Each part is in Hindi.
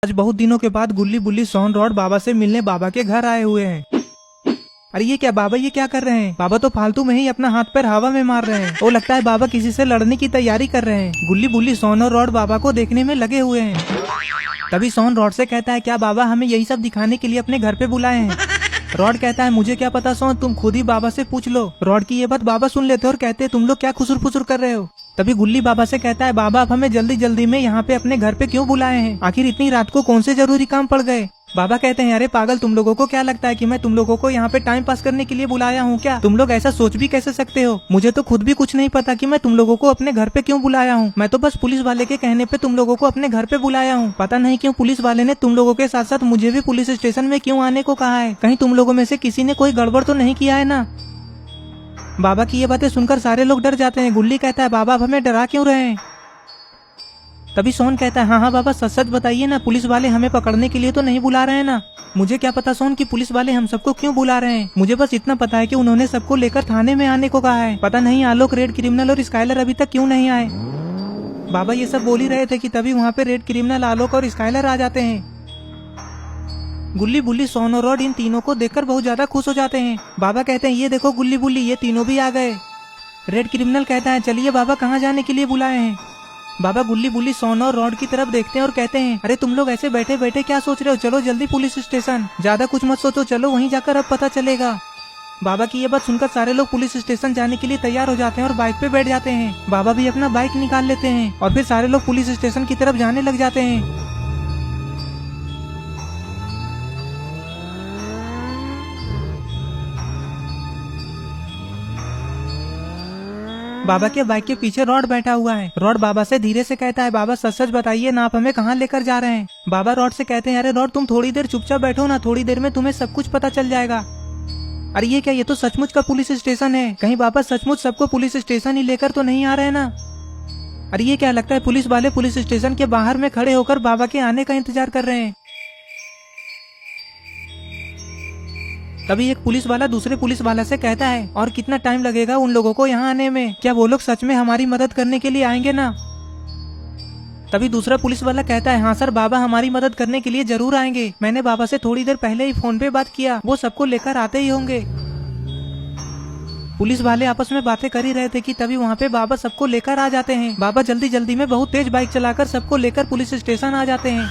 आज बहुत दिनों के बाद गुल्ली बुल्ली सोन रॉड बाबा से मिलने बाबा के घर आए हुए हैं। अरे ये क्या बाबा, ये क्या कर रहे हैं? बाबा तो फालतू में ही अपना हाथ पैर हवा में मार रहे हैं। वो लगता है बाबा किसी से लड़ने की तैयारी कर रहे हैं। गुल्ली बुल्ली सोन और रॉड बाबा को देखने में लगे हुए हैं। तभी सोन रॉड से कहता है, क्या बाबा हमें यही सब दिखाने के लिए अपने घर पे बुलाए हैं? रॉड कहता है, मुझे क्या पता सोन, तुम खुद ही बाबा से पूछ लो। रॉड की ये बात बाबा सुन लेते और कहते, तुम लोग क्या खुसुर फुसुर कर रहे हो? तभी गुल्ली बाबा से कहता है, बाबा आप हमें जल्दी जल्दी में यहाँ पे अपने घर पे क्यों बुलाए हैं? आखिर इतनी रात को कौन से जरूरी काम पड़ गए? बाबा कहते हैं, अरे पागल, तुम लोगों को क्या लगता है कि मैं तुम लोगों को यहाँ पे टाइम पास करने के लिए बुलाया हूँ क्या? तुम लोग ऐसा सोच भी कैसे सकते हो? मुझे तो खुद भी कुछ नहीं पता कि मैं तुम लोगों को अपने घर पे क्यों बुलाया हूँ। मैं तो बस पुलिस वाले के कहने पे तुम लोगों को अपने घर पे बुलाया हूँ। पता नहीं क्यों पुलिस वाले ने तुम लोगों के साथ साथ मुझे भी पुलिस स्टेशन में क्यों आने को कहा है। कहीं तुम लोगों में से किसी ने कोई गड़बड़ तो नहीं किया है ना? बाबा की ये बातें सुनकर सारे लोग डर जाते हैं। गुल्ली कहता है, बाबा आप हमें डरा क्यों रहे हैं? तभी सोन कहता है, हाँ हाँ बाबा, सच सच बताइए ना, पुलिस वाले हमें पकड़ने के लिए तो नहीं बुला रहे हैं ना? मुझे क्या पता सोन कि पुलिस वाले हम सबको क्यों बुला रहे हैं। मुझे बस इतना पता है कि उन्होंने सबको लेकर थाने में आने को कहा है। पता नहीं आलोक, रेड क्रिमिनल और स्काइलर अभी तक क्यों नहीं आए। बाबा ये सब बोल ही रहे थे कि तभी वहाँ पे रेड क्रिमिनल, आलोक और स्काइलर आ जाते हैं। गुल्ली बुल्ली सोन और रॉड इन तीनों को देखकर बहुत ज्यादा खुश हो जाते हैं। बाबा कहते हैं, ये देखो गुल्ली बुल्ली, ये तीनों भी आ गए। रेड क्रिमिनल कहता है, चलिए बाबा, कहाँ जाने के लिए बुलाए हैं? बाबा गुल्ली बुल्ली सोन और रॉड की तरफ देखते हैं और कहते हैं, अरे तुम लोग ऐसे बैठे बैठे क्या सोच रहे हो? चलो जल्दी पुलिस स्टेशन, ज्यादा कुछ मत सोचो, चलो वहीं जाकर अब पता चलेगा। बाबा की ये बात सुनकर सारे लोग पुलिस स्टेशन जाने के लिए तैयार हो जाते हैं और बाइक पे बैठ जाते हैं। बाबा भी अपना बाइक निकाल लेते हैं और फिर सारे लोग पुलिस स्टेशन की तरफ जाने लग जाते हैं। बाबा के बाइक के पीछे रॉड बैठा हुआ है। रॉड बाबा से धीरे से कहता है, बाबा सच सच बताइए ना, आप हमें कहाँ लेकर जा रहे हैं? बाबा रॉड से कहते हैं, अरे रॉड तुम थोड़ी देर चुपचाप बैठो ना, थोड़ी देर में तुम्हें सब कुछ पता चल जाएगा। अरे ये क्या, ये तो सचमुच का पुलिस स्टेशन है। कहीं बाबा सचमुच सबको पुलिस स्टेशन ही लेकर तो नहीं आ रहे ना? अरे ये क्या, लगता है पुलिस वाले पुलिस स्टेशन के बाहर में खड़े होकर बाबा के आने का इंतजार कर रहे हैं। तभी एक पुलिस वाला दूसरे पुलिस वाला से कहता है, और कितना टाइम लगेगा उन लोगों को यहाँ आने में? क्या वो लोग सच में हमारी मदद करने के लिए आएंगे ना? तभी दूसरा पुलिस वाला कहता है, हाँ सर, बाबा हमारी मदद करने के लिए जरूर आएंगे। मैंने बाबा से थोड़ी देर पहले ही फोन पे बात किया, वो सबको लेकर आते ही होंगे। पुलिस वाले आपस में बातें कर ही रहे थे कि तभी वहाँ पे बाबा सबको लेकर आ जाते हैं। बाबा जल्दी जल्दी में बहुत तेज बाइक चलाकर सबको लेकर पुलिस स्टेशन आ जाते हैं।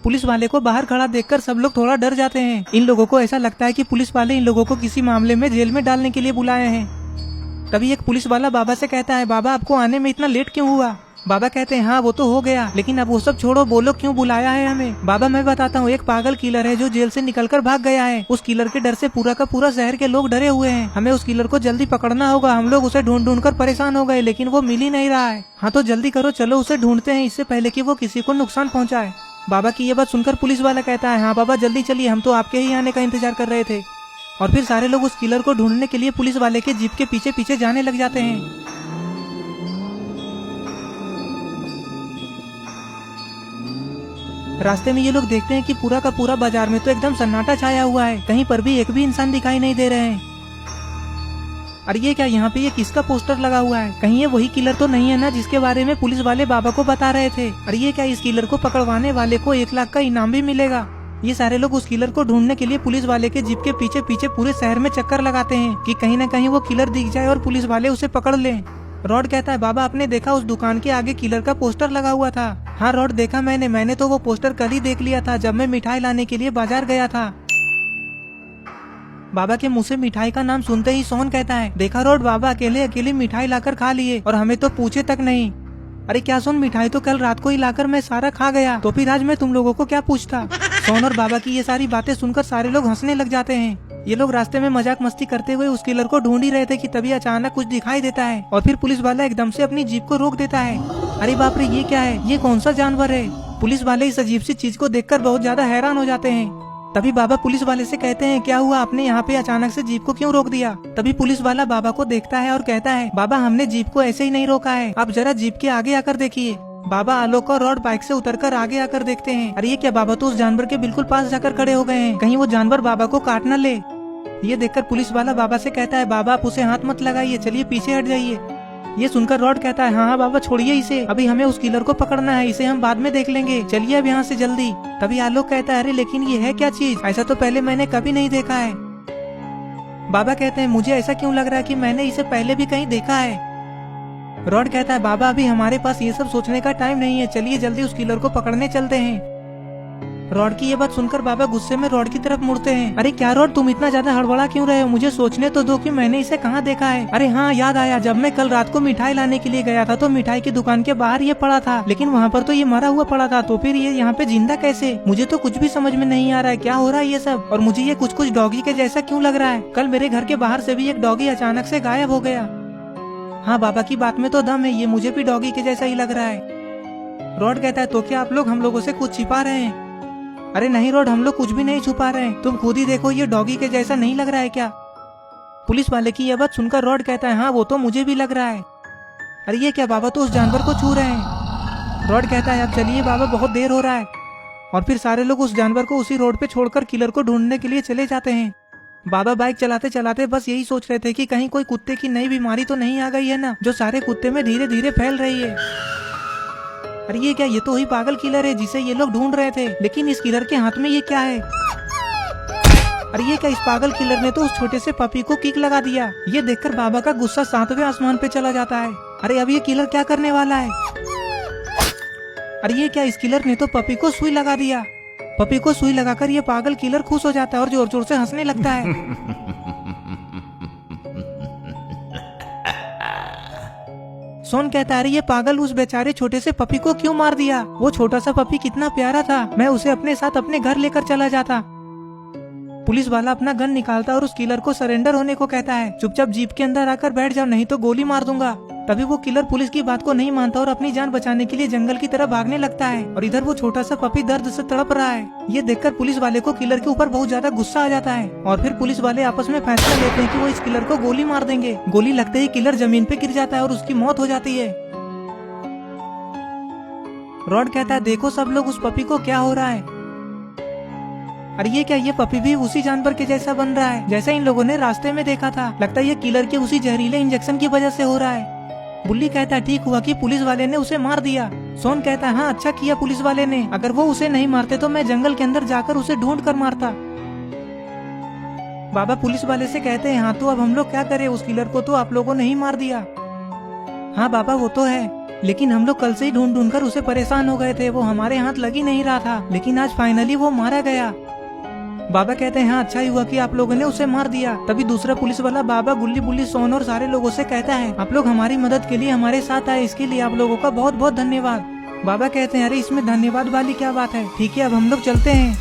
पुलिस वाले को बाहर खड़ा देखकर सब लोग थोड़ा डर जाते हैं। इन लोगों को ऐसा लगता है कि पुलिस वाले इन लोगों को किसी मामले में जेल में डालने के लिए बुलाए हैं। तभी एक पुलिस वाला बाबा से कहता है, बाबा आपको आने में इतना लेट क्यों हुआ? बाबा कहते हैं, हाँ वो तो हो गया, लेकिन अब वो सब छोड़ो, बोलो क्यों बुलाया है हमें? बाबा मैं बताता हूँ, एक पागल किलर है जो जेल से निकलकर भाग गया है। उस किलर के डर से पूरा का पूरा शहर के लोग डरे हुए हैं। हमें उस किलर को जल्दी पकड़ना होगा। हम लोग उसे ढूंढ ढूंढ कर परेशान हो गए, लेकिन वो मिल ही नहीं रहा है। हाँ तो जल्दी करो, चलो उसे ढूंढते हैं, इससे पहले कि वो किसी को नुकसान पहुँचाए। बाबा की ये बात सुनकर पुलिस वाला कहता है, हाँ बाबा जल्दी चलिए, हम तो आपके ही आने का इंतजार कर रहे थे। और फिर सारे लोग उस किलर को ढूंढने के लिए पुलिस वाले के जीप के पीछे पीछे जाने लग जाते हैं। रास्ते में ये लोग देखते हैं कि पूरा का पूरा बाजार में तो एकदम सन्नाटा छाया हुआ है। कहीं पर भी एक भी इंसान दिखाई नहीं दे रहे हैं। अरे ये क्या, यहाँ पे ये किसका पोस्टर लगा हुआ है? कहीं ये वही किलर तो नहीं है ना जिसके बारे में पुलिस वाले बाबा को बता रहे थे? अरे ये क्या, इस किलर को पकड़वाने वाले को 1 लाख का इनाम भी मिलेगा। ये सारे लोग उस किलर को ढूंढने के लिए पुलिस वाले के जीप के पीछे पीछे पूरे शहर में चक्कर लगाते हैं कि कहीं न कहीं वो किलर दिख जाए और पुलिस वाले उसे पकड़ लें। रॉड कहता है, बाबा आपने देखा उस दुकान के आगे किलर का पोस्टर लगा हुआ था? हाँ रॉड देखा मैंने तो वो पोस्टर कल ही देख लिया था जब मैं मिठाई लाने के लिए बाजार गया था। बाबा के मुंह से मिठाई का नाम सुनते ही सोन कहता है, देखा रॉड, बाबा अकेले अकेले मिठाई लाकर खा लिए और हमें तो पूछे तक नहीं। अरे क्या सोन, मिठाई तो कल रात को ही लाकर मैं सारा खा गया, तो फिर आज मैं तुम लोगों को क्या पूछता? सोन और बाबा की ये सारी बातें सुनकर सारे लोग हंसने लग जाते हैं। ये लोग रास्ते में मजाक मस्ती करते हुए उस किलर को ढूंढ ही रहे थे कि तभी अचानक कुछ दिखाई देता है और फिर पुलिस वाला एकदम से अपनी जीप को रोक देता है। अरे बाप रे, ये क्या है? ये कौन सा जानवर है? पुलिस वाले इस अजीब सी चीज को देखकर बहुत ज्यादा हैरान हो जाते हैं। तभी बाबा पुलिस वाले से कहते हैं, क्या हुआ, आपने यहाँ पे अचानक से जीप को क्यों रोक दिया? तभी पुलिस वाला बाबा को देखता है और कहता है, बाबा हमने जीप को ऐसे ही नहीं रोका है, आप जरा जीप के आगे आकर देखिए। बाबा आलोक और रॉड बाइक से उतरकर आगे आकर देखते हैं। अरे ये क्या, बाबा तो उस जानवर के बिल्कुल पास जाकर खड़े हो गए हैं, कहीं वो जानवर बाबा को काट न ले। ये देखकर पुलिस वाला बाबा से कहता है, बाबा आप उसे हाथ मत लगाइए, चलिए पीछे हट जाइए। ये सुनकर रॉड कहता है हाँ हाँ बाबा छोड़िए इसे, अभी हमें उस किलर को पकड़ना है, इसे हम बाद में देख लेंगे, चलिए अब यहाँ से जल्दी। तभी आलोक कहता है अरे लेकिन ये है क्या चीज, ऐसा तो पहले मैंने कभी नहीं देखा है। बाबा कहते हैं मुझे ऐसा क्यों लग रहा है कि मैंने इसे पहले भी कहीं देखा है। रॉड कहता है बाबा अभी हमारे पास ये सब सोचने का टाइम नहीं है, चलिए जल्दी उस किलर को पकड़ने चलते हैं। रॉड की ये बात सुनकर बाबा गुस्से में रॉड की तरफ मुड़ते हैं। अरे क्या रॉड तुम इतना ज्यादा हड़बड़ा क्यों रहे हो, मुझे सोचने तो दो कि मैंने इसे कहाँ देखा है। अरे हाँ याद आया, जब मैं कल रात को मिठाई लाने के लिए गया था तो मिठाई की दुकान के बाहर ये पड़ा था, लेकिन वहाँ पर तो ये मरा हुआ पड़ा था, तो फिर ये यहाँ पे जिंदा कैसे, मुझे तो कुछ भी समझ में नहीं आ रहा है क्या हो रहा है ये सब। और मुझे ये कुछ कुछ डॉगी के जैसा क्यों लग रहा है, कल मेरे घर के बाहर से भी एक डॉगी अचानक से गायब हो गया। हाँ बाबा की बात में तो दम है, ये मुझे भी डॉगी के जैसा ही लग रहा है। रॉड कहता है तो क्या आप लोग हम लोगों से कुछ छिपा रहे हैं। अरे नहीं रॉड हम लोग कुछ भी नहीं छुपा रहे हैं, तुम खुद ही देखो ये डॉगी के जैसा नहीं लग रहा है क्या। पुलिस वाले की यह बात सुनकर रॉड कहता है हाँ वो तो मुझे भी लग रहा है। अरे ये क्या बाबा तो उस जानवर को छू रहे हैं। रॉड कहता है अब चलिए बाबा बहुत देर हो रहा है। और फिर सारे लोग उस जानवर को उसी रोड पे छोड़कर किलर को ढूंढने के लिए चले जाते हैं। बाबा बाइक चलाते चलाते बस यही सोच रहे थे कि कहीं कोई कुत्ते की नई बीमारी तो नहीं आ गई है ना, जो सारे कुत्ते में धीरे धीरे फैल रही है। अरे ये क्या, ये तो वही पागल किलर है जिसे ये लोग ढूंढ रहे थे, लेकिन इस किलर के हाथ में ये क्या है। अरे ये क्या, इस पागल किलर ने तो उस छोटे से पपी को किक लगा दिया। ये देखकर बाबा का गुस्सा 7वें आसमान पे चला जाता है। अरे अब ये किलर क्या करने वाला है। अरे ये क्या, इस किलर ने तो पपी को सुई लगा दिया। पपी को सुई लगाकर ये पागल किलर खुश हो जाता है और जोर जोर से हंसने लगता है। सोन कहता है ये पागल उस बेचारे छोटे से पपी को क्यों मार दिया, वो छोटा सा पपी कितना प्यारा था, मैं उसे अपने साथ अपने घर लेकर चला जाता। पुलिस वाला अपना गन निकालता और उस किलर को सरेंडर होने को कहता है, चुपचाप जीप के अंदर आकर बैठ जाओ नहीं तो गोली मार दूंगा। तभी वो किलर पुलिस की बात को नहीं मानता और अपनी जान बचाने के लिए जंगल की तरफ भागने लगता है। और इधर वो छोटा सा पपी दर्द से तड़प रहा है। ये देखकर पुलिस वाले को किलर के ऊपर बहुत ज्यादा गुस्सा आ जाता है और फिर पुलिस वाले आपस में फैसला लेते हैं कि वो इस किलर को गोली मार देंगे। गोली लगते ही किलर जमीन पे गिर जाता है और उसकी मौत हो जाती है। रॉड कहता है देखो सब लोग उस पपी को क्या हो रहा है। अरे ये क्या, ये पपी भी उसी जानवर के जैसा बन रहा है जैसा इन लोगों ने रास्ते में देखा था। लगता है ये किलर के उसी जहरीले इंजेक्शन की वजह से हो रहा है। बुल्ली कहता है ठीक हुआ कि पुलिस वाले ने उसे मार दिया। सोन कहता है हाँ अच्छा किया पुलिस वाले ने, अगर वो उसे नहीं मारते तो मैं जंगल के अंदर जाकर उसे ढूंढ कर मारता। बाबा पुलिस वाले से कहते हैं हाँ तो अब हम लोग क्या करें, उस किलर को तो आप लोगों ने ही मार दिया। हाँ बाबा वो तो है, लेकिन हम लोग कल से ही ढूंढ ढूंढ कर उसे परेशान हो गए थे, वो हमारे हाथ लग ही नहीं रहा था, लेकिन आज फाइनली वो मारा गया। बाबा कहते हैं हाँ अच्छा ही हुआ कि आप लोगों ने उसे मार दिया। तभी दूसरा पुलिस वाला बाबा, गुल्ली बुल्ली, सोन और सारे लोगों से कहता है आप लोग हमारी मदद के लिए हमारे साथ आए, इसके लिए आप लोगों का बहुत बहुत धन्यवाद। बाबा कहते हैं अरे इसमें धन्यवाद वाली क्या बात है, ठीक है अब हम लोग चलते हैं।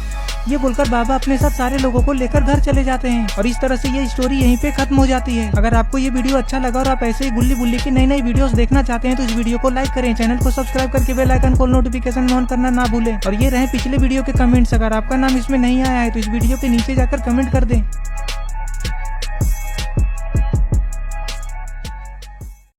ये बोलकर बाबा अपने साथ सारे लोगों को लेकर घर चले जाते हैं और इस तरह से ये स्टोरी यहीं पे खत्म हो जाती है। अगर आपको ये वीडियो अच्छा लगा और आप ऐसे ही गुल्ली बुल्ली की नई नई वीडियोस देखना चाहते हैं तो इस वीडियो को लाइक करें, चैनल को सब्सक्राइब करके बेल आइकन को नोटिफिकेशन ऑन करना ना भूलें। और ये रहे पिछले वीडियो के कमेंट्स, अगर आपका नाम इसमें नहीं आया है तो इस वीडियो के नीचे जाकर कमेंट कर दें।